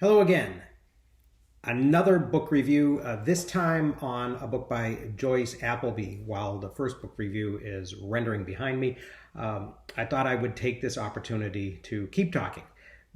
Hello again. Another book review, this time on a book by Joyce Appleby. While the first book review is rendering behind me, I thought I would take this opportunity to keep talking.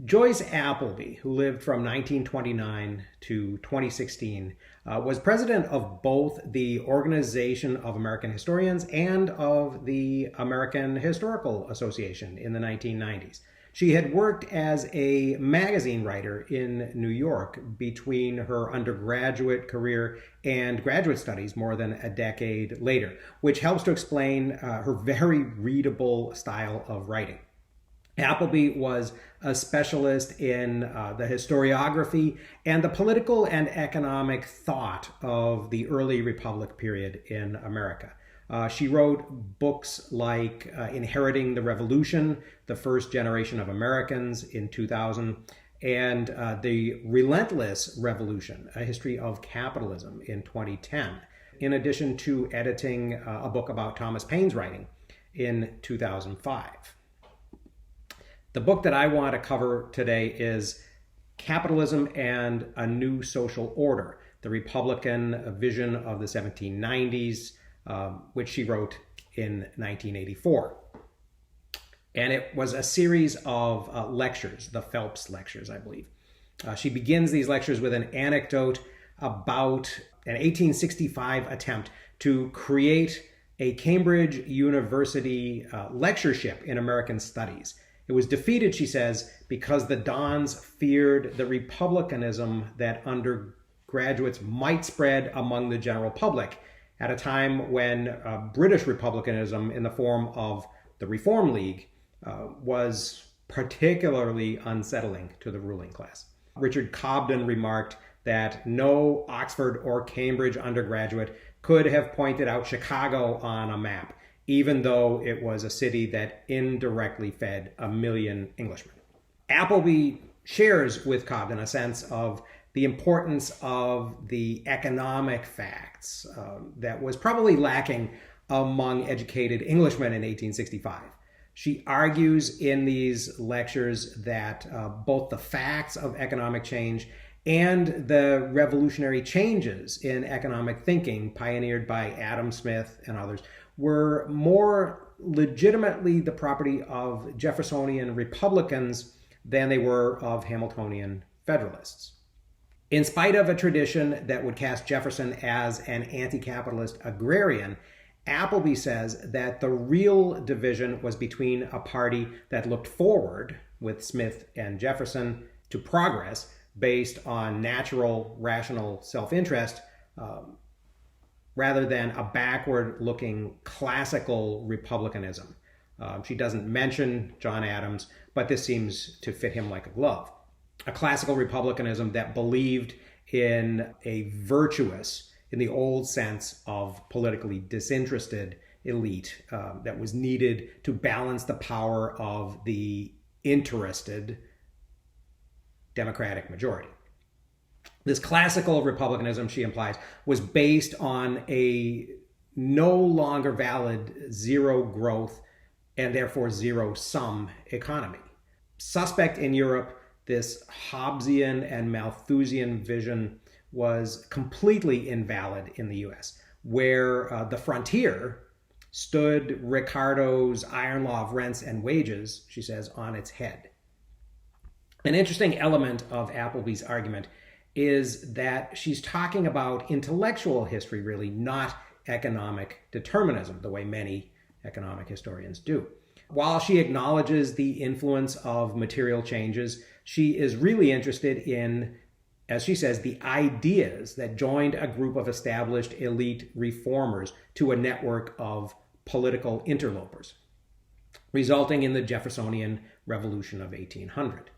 Joyce Appleby, who lived from 1929 to 2016, was president of both the Organization of American Historians and of the American Historical Association in the 1990s. She had worked as a magazine writer in New York between her undergraduate career and graduate studies more than a decade later, which helps to explain her very readable style of writing. Appleby was a specialist in the historiography and the political and economic thought of the early Republic period in America. She wrote books like Inheriting the Revolution, The First Generation of Americans in 2000, and The Relentless Revolution, A History of Capitalism in 2010, in addition to editing a book about Thomas Paine's writing in 2005. The book that I want to cover today is Capitalism and a New Social Order, the Republican Vision of the 1790s, which she wrote in 1984. And it was a series of lectures, the Phelps Lectures, I believe. She begins these lectures with an anecdote about an 1865 attempt to create a Cambridge University lectureship in American Studies. It was defeated, she says, because the Dons feared the republicanism that undergraduates might spread among the general public at a time when British republicanism in the form of the Reform League was particularly unsettling to the ruling class. Richard Cobden remarked that no Oxford or Cambridge undergraduate could have pointed out Chicago on a map, even though it was a city that indirectly fed 1 million Englishmen. Appleby shares with Cobden a sense of the importance of the economic facts that was probably lacking among educated Englishmen in 1865. She argues in these lectures that both the facts of economic change and the revolutionary changes in economic thinking pioneered by Adam Smith and others were more legitimately the property of Jeffersonian Republicans than they were of Hamiltonian Federalists. In spite of a tradition that would cast Jefferson as an anti-capitalist agrarian, Appleby says that the real division was between a party that looked forward, with Smith and Jefferson, to progress based on natural, rational self-interest, rather than a backward-looking classical republicanism. She doesn't mention John Adams, but this seems to fit him like a glove. A classical republicanism that believed in a virtuous, in the old sense of politically disinterested elite that was needed to balance the power of the interested Democratic majority. This classical republicanism, she implies, was based on a no longer valid zero growth and therefore zero sum economy. Suspect in Europe, this Hobbesian and Malthusian vision was completely invalid in the US, where the frontier stood Ricardo's iron law of rents and wages, she says, on its head. An interesting element of Appleby's argument is that she's talking about intellectual history, really, not economic determinism, the way many economic historians do. While she acknowledges the influence of material changes, she is really interested in, as she says, the ideas that joined a group of established elite reformers to a network of political interlopers, resulting in the Jeffersonian Revolution of 1800.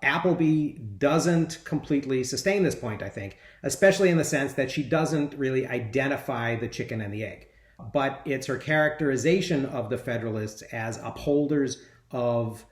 Appleby doesn't completely sustain this point, I think, especially in the sense that she doesn't really identify the chicken and the egg. But it's her characterization of the Federalists as upholders of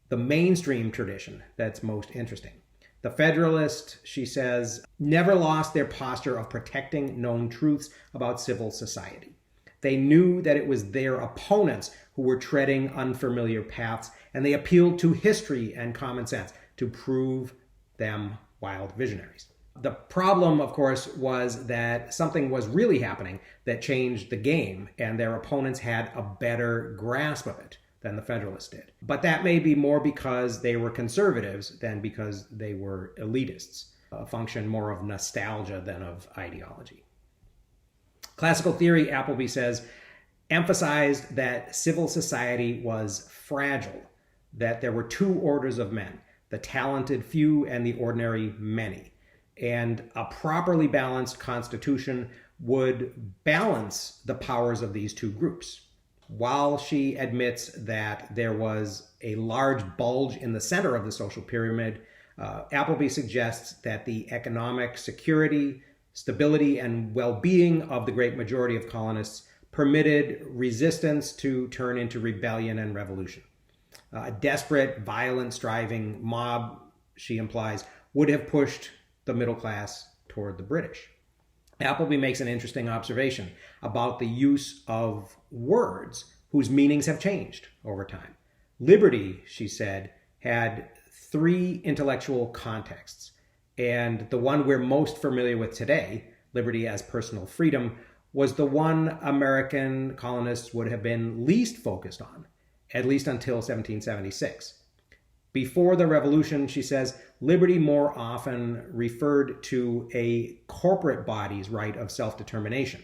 the mainstream tradition that's most interesting. The Federalists, she says, never lost their posture of protecting known truths about civil society. They knew that it was their opponents who were treading unfamiliar paths, and they appealed to history and common sense to prove them wild visionaries. The problem, of course, was that something was really happening that changed the game, and their opponents had a better grasp of it than the Federalists did. But that may be more because they were conservatives than because they were elitists, a function more of nostalgia than of ideology. Classical theory, Appleby says, emphasized that civil society was fragile, that there were two orders of men, the talented few and the ordinary many. And a properly balanced constitution would balance the powers of these two groups. While she admits that there was a large bulge in the center of the social pyramid, Appleby suggests that the economic security, stability, and well-being of the great majority of colonists permitted resistance to turn into rebellion and revolution. A desperate, violent, striving mob, she implies, would have pushed the middle class toward the British. Appleby makes an interesting observation about the use of words whose meanings have changed over time. Liberty, she said, had three intellectual contexts, and the one we're most familiar with today, liberty as personal freedom, was the one American colonists would have been least focused on, at least until 1776. Before the Revolution, she says, liberty more often referred to a corporate body's right of self-determination.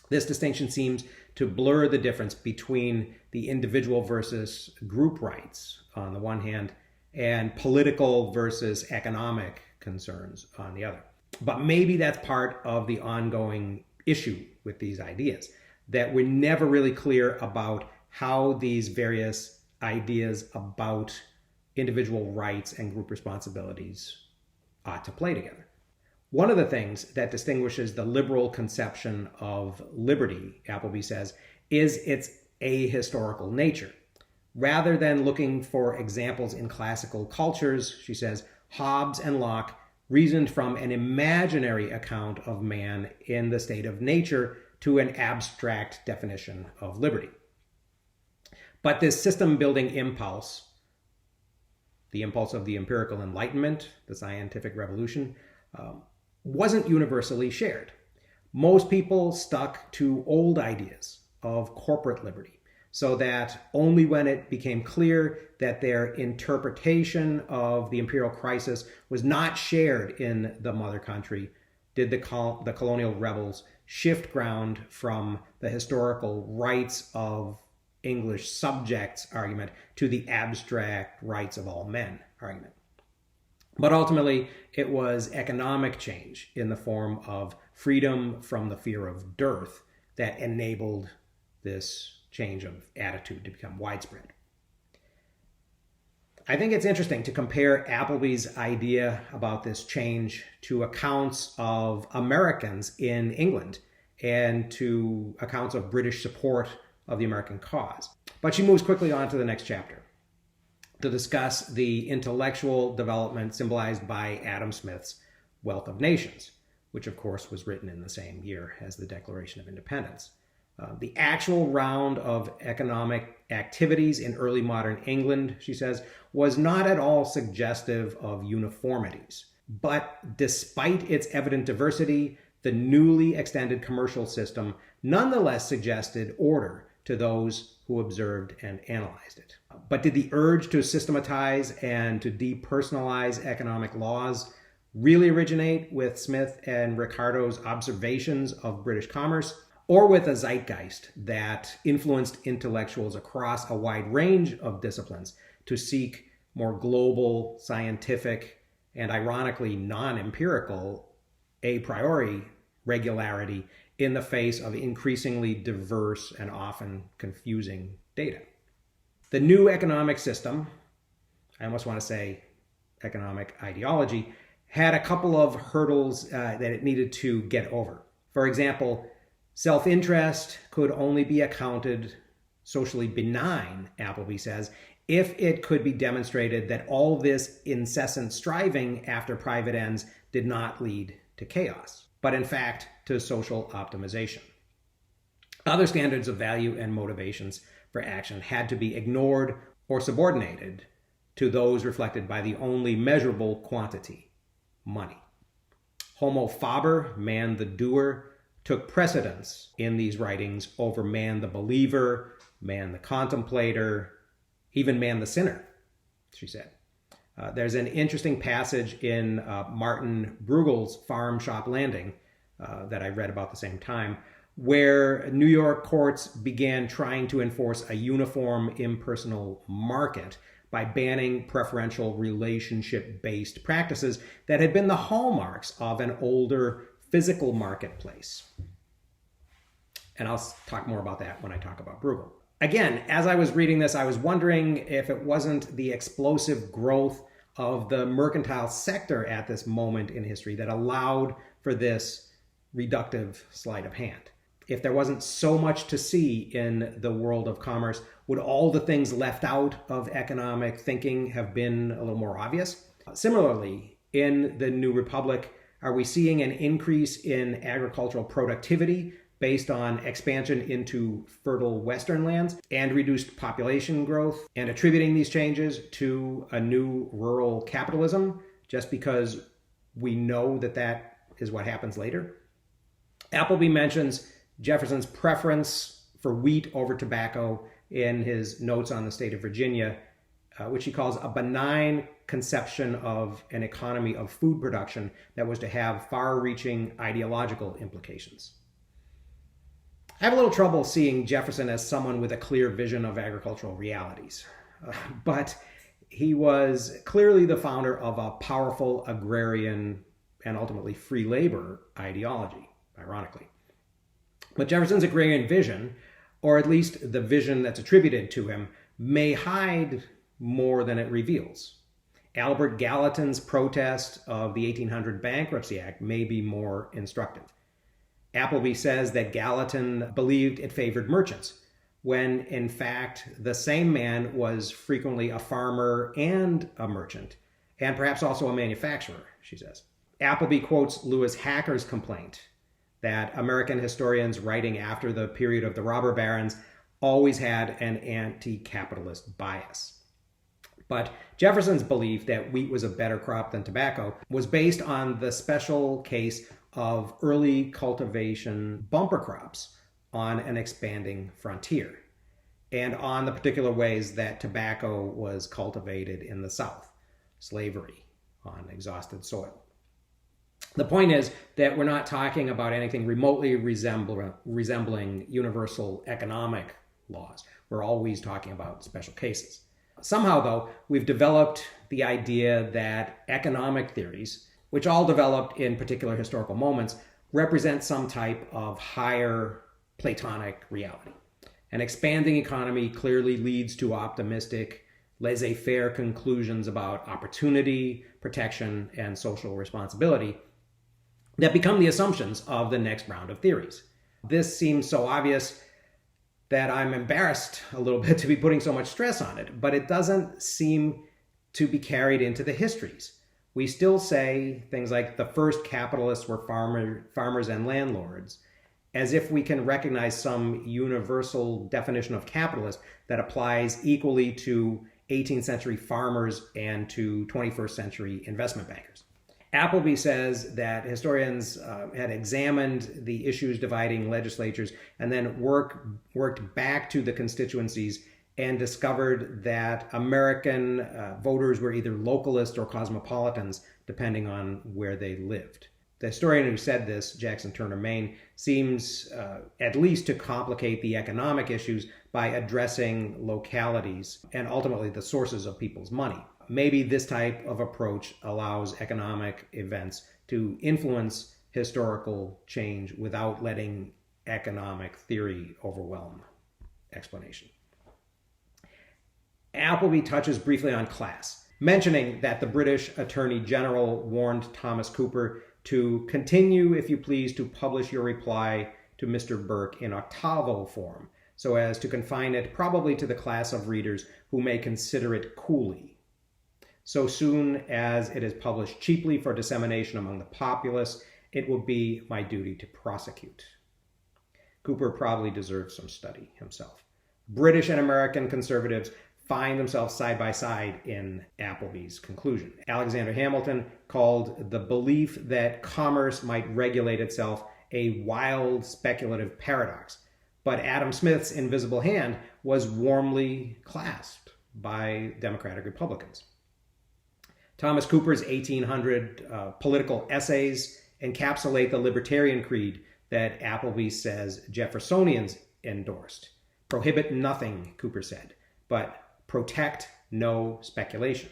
This distinction seems to blur the difference between the individual versus group rights on the one hand, and political versus economic concerns on the other. But maybe that's part of the ongoing issue with these ideas, that we're never really clear about how these various ideas about individual rights and group responsibilities ought to play together. One of the things that distinguishes the liberal conception of liberty, Appleby says, is its ahistorical nature. Rather than looking for examples in classical cultures, she says, Hobbes and Locke reasoned from an imaginary account of man in the state of nature to an abstract definition of liberty. But this system-building impulse, the impulse of the empirical enlightenment, the scientific revolution, wasn't universally shared. Most people stuck to old ideas of corporate liberty, so that only when it became clear that their interpretation of the imperial crisis was not shared in the mother country did the colonial rebels shift ground from the historical rights of English subjects argument to the abstract rights of all men argument. But ultimately, it was economic change in the form of freedom from the fear of dearth that enabled this change of attitude to become widespread. I think it's interesting to compare Appleby's idea about this change to accounts of Americans in England and to accounts of British support of the American cause. But she moves quickly on to the next chapter to discuss the intellectual development symbolized by Adam Smith's Wealth of Nations, which of course was written in the same year as the Declaration of Independence. The actual round of economic activities in early modern England, she says, was not at all suggestive of uniformities. But despite its evident diversity, the newly extended commercial system nonetheless suggested order to those who observed and analyzed it. But did the urge to systematize and to depersonalize economic laws really originate with Smith and Ricardo's observations of British commerce, or with a zeitgeist that influenced intellectuals across a wide range of disciplines to seek more global, scientific, and ironically non-empirical a priori regularity in the face of increasingly diverse and often confusing data? The new economic system, I almost want to say economic ideology, had a couple of hurdles that it needed to get over. For example, self-interest could only be accounted socially benign, Appleby says, if it could be demonstrated that all this incessant striving after private ends did not lead to chaos, but in fact to social optimization. Other standards of value and motivations for action had to be ignored or subordinated to those reflected by the only measurable quantity, money. Homo faber, man the doer, took precedence in these writings over man the believer, man the contemplator, even man the sinner, she said. There's an interesting passage in Martin Bruegel's Farm Shop Landing that I read about the same time, where New York courts began trying to enforce a uniform impersonal market by banning preferential relationship-based practices that had been the hallmarks of an older physical marketplace. And I'll talk more about that when I talk about Bruegel. Again, as I was reading this, I was wondering if it wasn't the explosive growth of the mercantile sector at this moment in history that allowed for this reductive sleight of hand. If there wasn't so much to see in the world of commerce, would all the things left out of economic thinking have been a little more obvious? Similarly, in the New Republic, are we seeing an increase in agricultural productivity based on expansion into fertile Western lands and reduced population growth, and attributing these changes to a new rural capitalism just because we know that that is what happens later? Appleby mentions Jefferson's preference for wheat over tobacco in his notes on the state of Virginia, which he calls a benign conception of an economy of food production that was to have far-reaching ideological implications. I have a little trouble seeing Jefferson as someone with a clear vision of agricultural realities, but he was clearly the founder of a powerful agrarian and ultimately free labor ideology, ironically. But Jefferson's agrarian vision, or at least the vision that's attributed to him, may hide more than it reveals. Albert Gallatin's protest of the 1800 Bankruptcy Act may be more instructive. Appleby says that Gallatin believed it favored merchants, when in fact the same man was frequently a farmer and a merchant, and perhaps also a manufacturer, she says. Appleby quotes Lewis Hacker's complaint that American historians writing after the period of the robber barons always had an anti-capitalist bias. But Jefferson's belief that wheat was a better crop than tobacco was based on the special case of early cultivation bumper crops on an expanding frontier, and on the particular ways that tobacco was cultivated in the South, slavery on exhausted soil. The point is that we're not talking about anything remotely resembling universal economic laws. We're always talking about special cases. Somehow, though, we've developed the idea that economic theories, which all developed in particular historical moments, represent some type of higher Platonic reality. An expanding economy clearly leads to optimistic, laissez-faire conclusions about opportunity, protection, and social responsibility that become the assumptions of the next round of theories. This seems so obvious that I'm embarrassed a little bit to be putting so much stress on it, but it doesn't seem to be carried into the histories. We still say things like the first capitalists were farmers and landlords, as if we can recognize some universal definition of capitalist that applies equally to 18th century farmers and to 21st century investment bankers. Appleby says that historians had examined the issues dividing legislatures and then worked back to the constituencies and discovered that American voters were either localists or cosmopolitans, depending on where they lived. The historian who said this, Jackson Turner Maine, seems at least to complicate the economic issues by addressing localities and ultimately the sources of people's money. Maybe this type of approach allows economic events to influence historical change without letting economic theory overwhelm explanation. Appleby touches briefly on class, mentioning that the British Attorney General warned Thomas Cooper to continue, if you please, to publish your reply to Mr. Burke in octavo form, so as to confine it probably to the class of readers who may consider it coolly. So soon as it is published cheaply for dissemination among the populace, it will be my duty to prosecute. Cooper probably deserves some study himself. British and American conservatives find themselves side by side in Appleby's conclusion. Alexander Hamilton called the belief that commerce might regulate itself a wild speculative paradox. But Adam Smith's invisible hand was warmly clasped by Democratic Republicans. Thomas Cooper's 1800 political essays encapsulate the libertarian creed that Appleby says Jeffersonians endorsed. Prohibit nothing, Cooper said, but protect no speculation.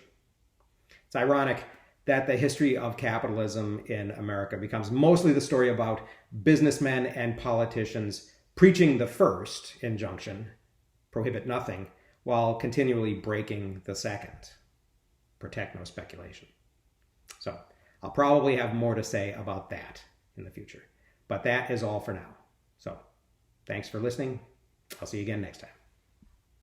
It's ironic that the history of capitalism in America becomes mostly the story about businessmen and politicians preaching the first injunction, prohibit nothing, while continually breaking the second, protect no speculation. So I'll probably have more to say about that in the future. But that is all for now. So thanks for listening. I'll see you again next time.